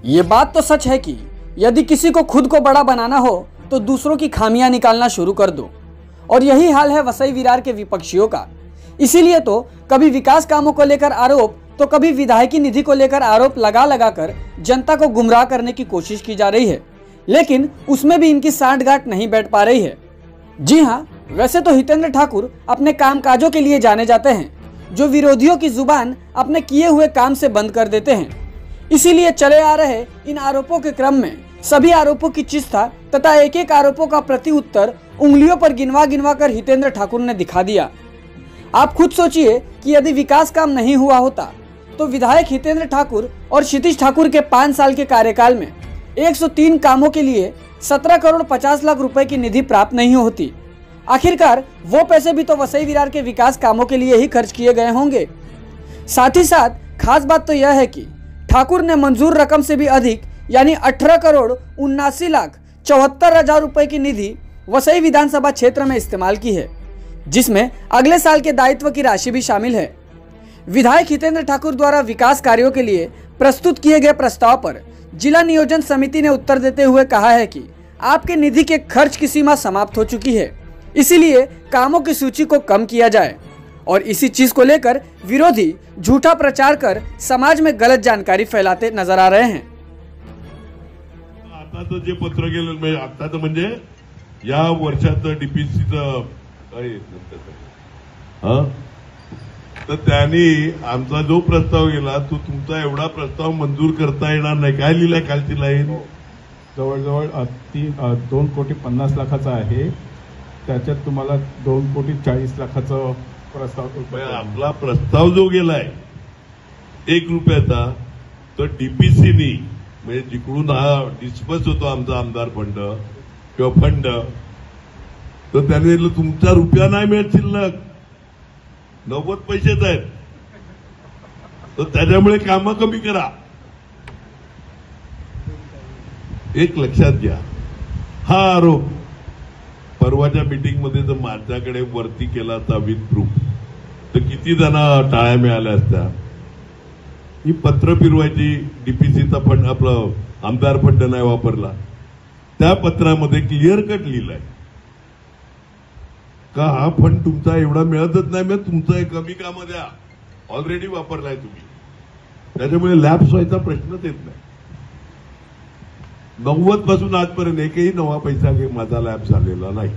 ये बात तो सच है कि यदि किसी को खुद को बड़ा बनाना हो तो दूसरों की खामियां निकालना शुरू कर दो, और यही हाल है वसई विरार के विपक्षियों का। इसीलिए तो कभी विकास कामों को लेकर आरोप तो कभी विधायकी निधि को लेकर आरोप लगा लगा कर जनता को गुमराह करने की कोशिश की जा रही है, लेकिन उसमें भी इनकी सांठगांठ नहीं बैठ पा रही है। जी हाँ, वैसे तो हितेंद्र ठाकुर अपने कामकाजों के लिए जाने जाते हैं, जो विरोधियों की जुबान अपने किए हुए काम से बंद कर देते हैं। इसीलिए चले आ रहे इन आरोपों के क्रम में सभी आरोपों की चिस्ता तथा एक एक आरोपों का प्रति उत्तर उंगलियों पर गिनवा गिनवा कर हितेंद्र ठाकुर ने दिखा दिया। आप खुद सोचिए कि यदि विकास काम नहीं हुआ होता तो विधायक हितेंद्र ठाकुर और क्षितिज ठाकुर के 5 साल के कार्यकाल में 103 कामों के लिए 17 करोड़ 50 लाख रुपए की निधि प्राप्त नहीं होती। आखिरकार वो पैसे भी तो वसई विरार के विकास कामों के लिए ही खर्च किए गए होंगे। साथ ही साथ खास बात तो यह है कि ठाकुर ने मंजूर रकम से भी अधिक यानी 18 करोड़ 79 लाख 74 हजार रुपए की निधि वसई विधानसभा क्षेत्र में इस्तेमाल की है, जिसमें अगले साल के दायित्व की राशि भी शामिल है। विधायक हितेंद्र ठाकुर द्वारा विकास कार्यों के लिए प्रस्तुत किए गए प्रस्ताव पर जिला नियोजन समिति ने उत्तर देते हुए कहा है कि आपके निधि के खर्च की सीमा समाप्त हो चुकी है, इसीलिए कामों की सूची को कम किया जाए। और इसी चीज को लेकर विरोधी झूठा प्रचार कर समाज में गलत जानकारी फैलाते नजर आ रहे हैं। आता जे पत्र गेलं आता तर म्हणजे या वर्षात डीपीसीचं तर त्यांनी आमचा जो प्रस्ताव गेला तो तुमचा एवढा प्रस्ताव मंजूर करता येणार नाही, काय लिहिलाय खालची लाईन? जवळजवळ 2,50,00,000 लाखाचा आहे, त्याच्यात तुम्हाला 2,40,00,000 लाखाचा प्रस्ताव। आपला प्रस्ताव जो गेलाय 1 रुपयाचा तो डीपीसीनी म्हणजे जिकडून हा डिस्पर्स होतो आमचा आमदार फंड किंवा फंड, तर त्याने तुमचा रुपया नाही मिळत, शिल्लक 90 पैसेच आहेत, तर त्याच्यामुळे कामं कमी करा। एक लक्षात घ्या, हा आरोप परवाच्या मीटिंगमध्ये जर माझ्याकडे वरती केला असता विथ प्रूफ तर किती जण टाळ्या मिळाल्या असत्या। ही पत्र फिरवायची, डीपीसीचा फंड आपलं आमदार फंड नाही वापरला, त्या पत्रामध्ये क्लिअर कट लिहिलंय का हा फंड तुमचा एवढा मिळतच नाही, मग तुमचं कमी कामं द्या, ऑलरेडी वापरलाय तुम्ही, त्याच्यामुळे लॅप्स व्हायचा प्रश्नच येत नाही। 90 पासून आजपर्यंत एकही नवा पैसा माझा लॅप्स झालेला नाही।